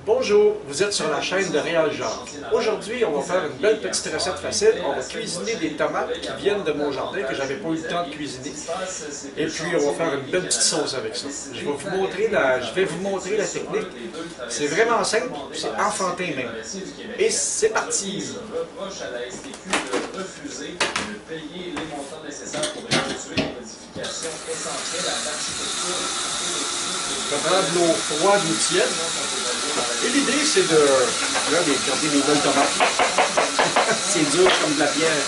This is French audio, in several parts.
Bonjour, vous êtes sur la chaîne de Réal Jard. Aujourd'hui, on va faire une belle petite recette facile. On va cuisiner des tomates qui viennent de mon jardin, que j'avais pas eu le temps de cuisiner. Et puis, on va faire une belle petite sauce avec ça. Je vais vous montrer la technique. C'est vraiment simple, c'est enfantin même. Et c'est parti! On va prendre de l'eau froide ou tiède. Et l'idée, c'est de... Regardez mes belles tomates. C'est dur comme de la pierre.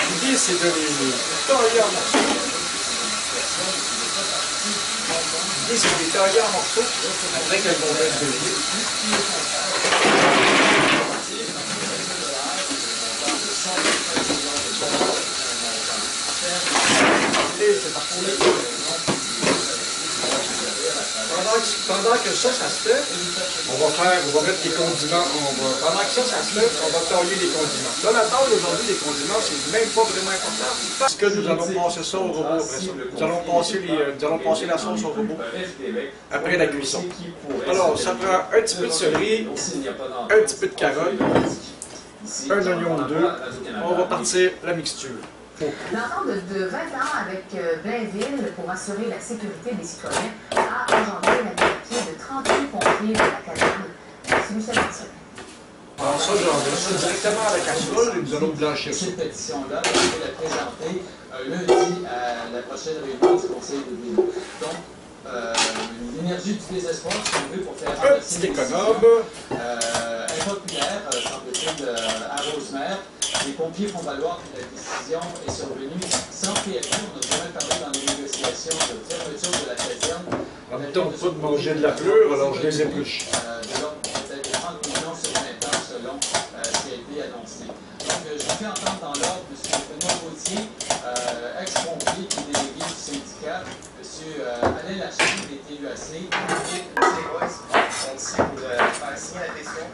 L'idée, c'est de les tailler en morceaux. L'idée, c'est de les tailler en morceaux après qu'elles vont être gelées. Et c'est parti. Pendant que ça se fait, on va mettre les condiments. Pendant que ça se fait, on va tailler les condiments. Là, la taille aujourd'hui des condiments, c'est même pas vraiment important. Parce que nous allons passer ça au robot après ça. Nous allons passer la sauce au robot après la cuisson. Alors, ça prend un petit peu de céleri, un petit peu de carotte, un oignon ou deux. On va partir la mixture. L'entente de 20 ans avec Blainville pour assurer la sécurité des citoyens a engendré la mise de 38 pompiers de la caserne. C'est Michel Martin. Alors ça, j'enverrai ça directement à la casserole et nous allons blanchir ça. Cette pétition-là, je vais la présenter lundi à la prochaine réunion du Conseil de ville. Donc, l'énergie du désespoir, si on veut, pour faire un petit économe. Impopulaire, semble-t-il, à Rosemère. Les pompiers font valoir que la décision est survenue sans PFM. On a jamais parlé dans les négociations de fermeture de la caserne. En même temps, pas de manger de la pleure, alors je les épluche. De l'ordre peut-être 30 millions sur 20 ans, selon ce qui a été annoncé. Donc, je vous fais entendre dans l'ordre M. Benoît Gauthier, ex-pompier qui est délégué du syndicat, M. Alain Lachine, des TUAC. Merci pour faire signer la question.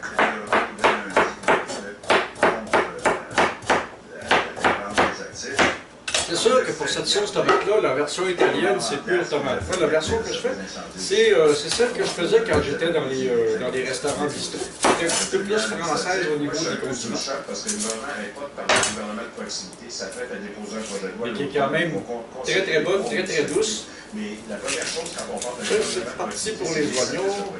C'est sûr que pour cette sauce tomate-là, la version italienne, c'est pure tomate. Moi, la version que je fais, c'est celle que je faisais quand j'étais dans les restaurants bistrot. C'était un petit peu plus française au niveau des condiments. Parce que le gouvernement n'arrête pas de parler du gouvernement de proximité. Ça fait à déposer un projet de loi. Mais qui est quand même très très bonne, très très douce. Mais la première chose, quand on parle de c'est parti pour les oignons.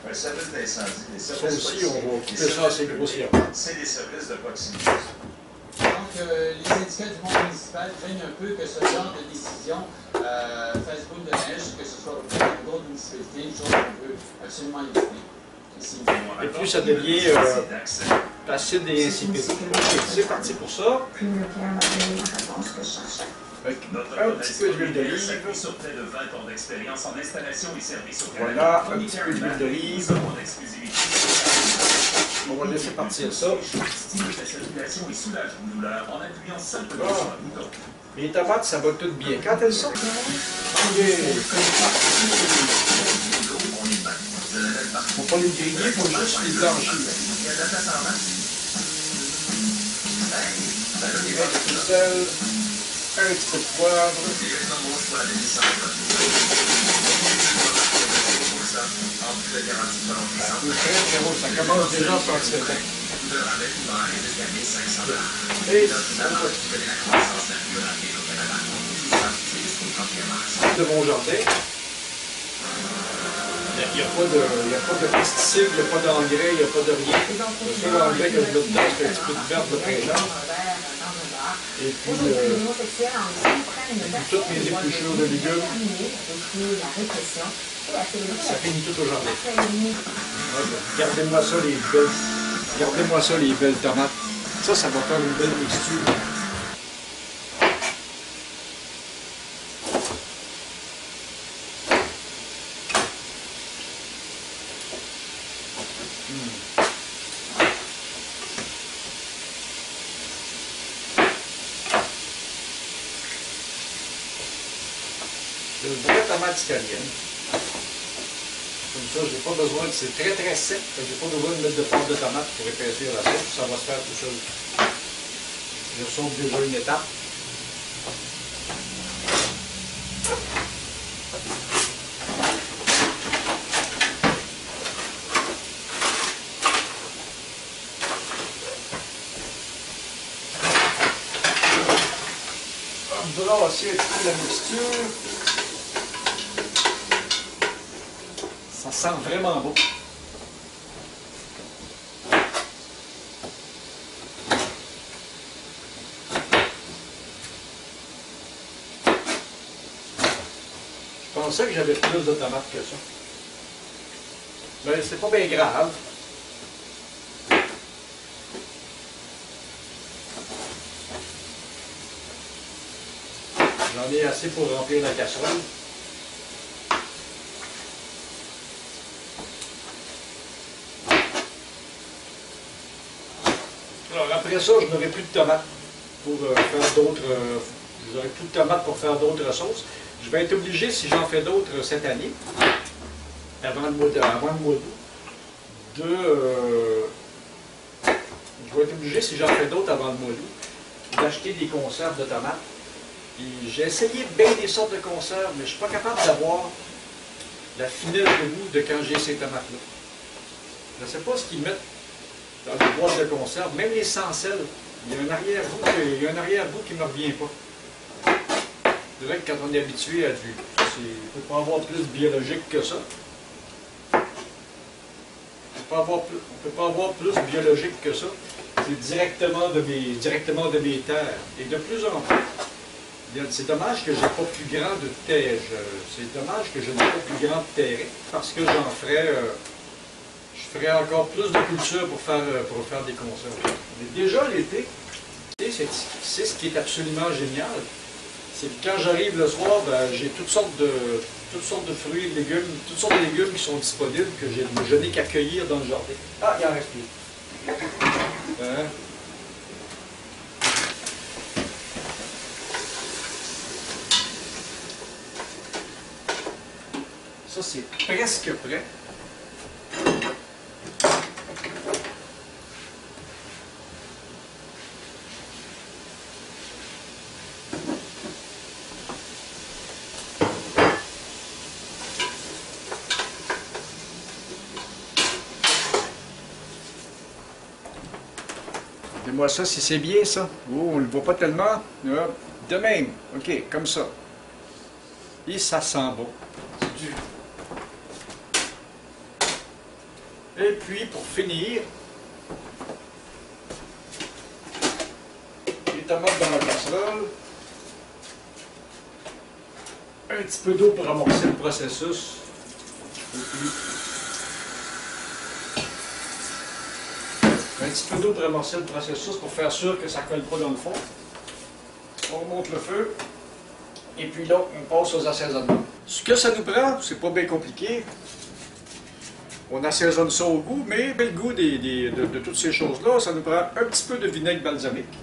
Un service d'incendie, les Ça services aussi, on va couper ça assez grossièrement. C'est des services de proximité. Donc, les syndicats du monde municipal craignent un peu que ce genre de décision fasse boule de neige, que ce soit pour d'autres municipalités, une chose qu'on veut absolument éviter. Et puis ça devient acide et insipide. C'est parti pour ça. Avec un petit peu d'huile d'olive. Voilà, un petit peu d'huile d'olive. On va laisser partir ça. Les tomates, ça va tout bien. Quand elles sont... Faut pas les griller, il faut juste les blanchir. Un petit peu de sel, un petit peu de poivre. Très beau, ça commence déjà à sentir bien. Et de mon jardin. Il n'y a pas de pesticides, il n'y a pas d'engrais, il n'y a pas de rien. Le seul engrais que je mets dedans, c'est un petit peu de verre de printemps. Et puis, toutes mes épluchures de légumes. Ça finit tout au jardin. Gardez-moi ça les belles tomates. Ça va faire une belle mixture. C'est une vraie tomate italienne. Comme ça, j'ai pas besoin de... C'est très très sec. J'ai pas besoin de mettre de pâte de tomate pour épaissir la sauce. Ça va se faire tout seul. Je sauve déjà une étape. brasser un petit peu la mixture. Ça sent vraiment bon. Je pensais que j'avais plus de tomates que ça. Mais c'est pas bien grave. J'en ai assez pour remplir la casserole. Alors après ça, je n'aurai plus de tomates pour faire d'autres. J'aurai plus de tomates pour faire d'autres sauces. Je vais être obligé, si j'en fais d'autres cette année, avant le mois d'août, je vais être obligé, si j'en fais d'autres avant le mois d'août, d'acheter des conserves de tomates. J'ai essayé bien des sortes de conserves, mais je ne suis pas capable d'avoir la finesse de goût de quand j'ai ces tomates-là. Je ne sais pas ce qu'ils mettent dans les boîtes de conserve, même les sans sel, il y a un arrière-goût qui ne me revient pas. C'est vrai que quand on est habitué à du... On ne peut pas avoir plus biologique que ça. On ne peut pas avoir plus biologique que ça. C'est directement de mes terres. Et de plus en plus. C'est dommage que je n'ai pas plus grand de terre. C'est dommage que je n'ai pas plus grand de terrain. Parce que je ferais encore plus de culture pour faire des conserves. Mais déjà l'été, c'est ce qui est absolument génial. C'est que quand j'arrive le soir, ben, j'ai toutes sortes de fruits et de légumes, toutes sortes de légumes qui sont disponibles que je n'ai qu'à cueillir dans le jardin. Ah, il en reste plus. Hein? Ça, c'est presque prêt. Regardez-moi ça, si c'est bien ça. Oh, on ne le voit pas tellement. De même. OK, comme ça. Et ça sent bon. Et puis, pour finir, les tomates dans la casserole. Un petit peu d'eau pour amorcer le processus. Et puis, un petit peu d'eau pour amorcer le processus pour faire sûr que ça ne colle pas dans le fond. On monte le feu. Et puis là, on passe aux assaisonnements. Ce que ça nous prend, c'est pas bien compliqué. On assaisonne ça au goût, mais le goût de toutes ces choses-là, ça nous prend un petit peu de vinaigre balsamique.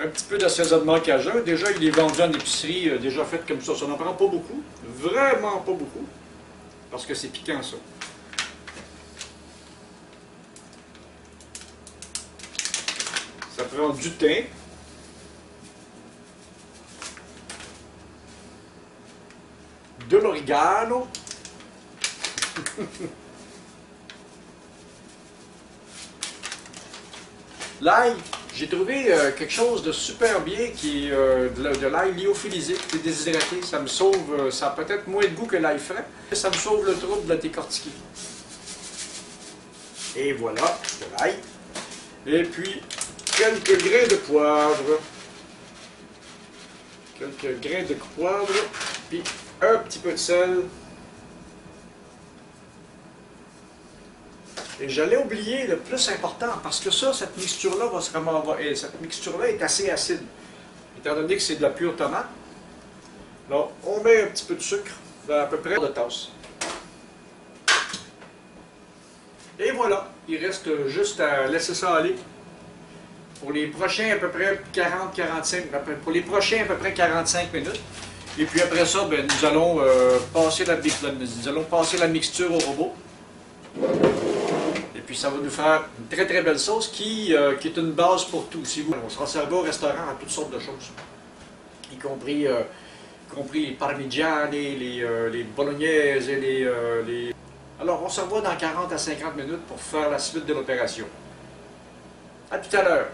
Un petit peu d'assaisonnement cajun. Déjà, il est vendu en épicerie, déjà fait comme ça. Ça n'en prend pas beaucoup. Vraiment pas beaucoup. Parce que c'est piquant, ça. Ça prend du thym. De l'origano. L'ail, j'ai trouvé quelque chose de super bien qui est de l'ail lyophilisé, qui est déshydraté. Ça me sauve, ça a peut-être moins de goût que l'ail frais, mais ça me sauve le trouble de la décortiquer. Et voilà, de l'ail. Et puis, quelques grains de poivre. Quelques grains de poivre, puis un petit peu de sel. Et j'allais oublier le plus important, parce que ça, cette mixture-là cette mixture-là est assez acide, étant donné que c'est de la pure tomate. Alors, on met un petit peu de sucre, à peu près de tasse. Et voilà, il reste juste à laisser ça aller. Pour les prochains à peu près 45 minutes. Et puis après ça, ben, nous allons passer la mixture au robot. Et puis ça va nous faire une très très belle sauce qui est une base pour tout. On sera servi au restaurant à toutes sortes de choses. Y compris les parmigiani, les bolognaises et les... Alors on se revoit dans 40 à 50 minutes pour faire la suite de l'opération. À tout à l'heure.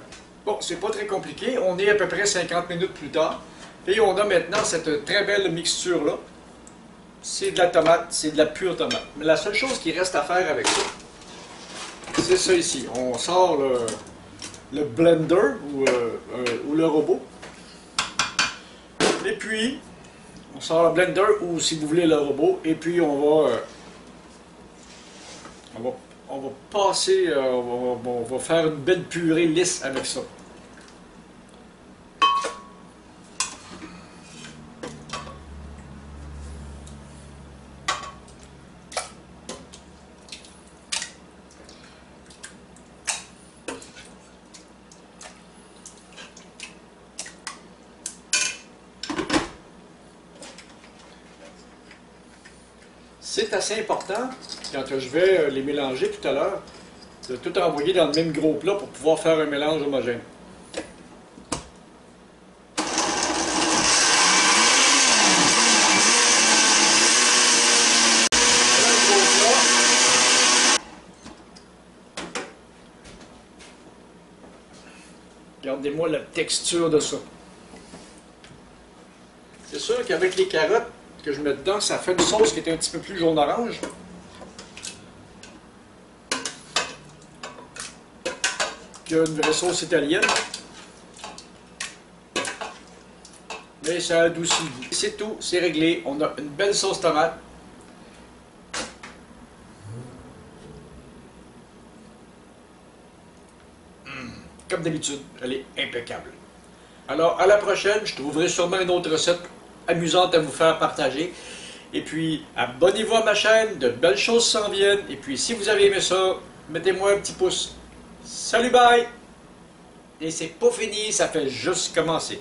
Bon, c'est pas très compliqué. On est à peu près 50 minutes plus tard. Et on a maintenant cette très belle mixture-là. C'est de la tomate, c'est de la pure tomate. Mais la seule chose qui reste à faire avec ça, c'est ça ici. On sort le blender ou le robot. Et puis, on sort le blender ou si vous voulez le robot. Et puis on va passer, on va faire une belle purée lisse avec ça. C'est assez important, quand je vais les mélanger tout à l'heure, de tout envoyer dans le même gros plat pour pouvoir faire un mélange homogène. Regardez-moi la texture de ça. C'est sûr qu'avec les carottes que je mets dedans, ça fait une sauce qui est un petit peu plus jaune-orange. Qu'une vraie sauce italienne. Mais ça adoucit. C'est tout, c'est réglé. On a une belle sauce tomate. Comme d'habitude, elle est impeccable. Alors, à la prochaine, je trouverai sûrement une autre recette amusante à vous faire partager. Et puis, abonnez-vous à ma chaîne, de belles choses s'en viennent. Et puis, si vous avez aimé ça, mettez-moi un petit pouce. Salut, bye! Et c'est pas fini, ça fait juste commencer.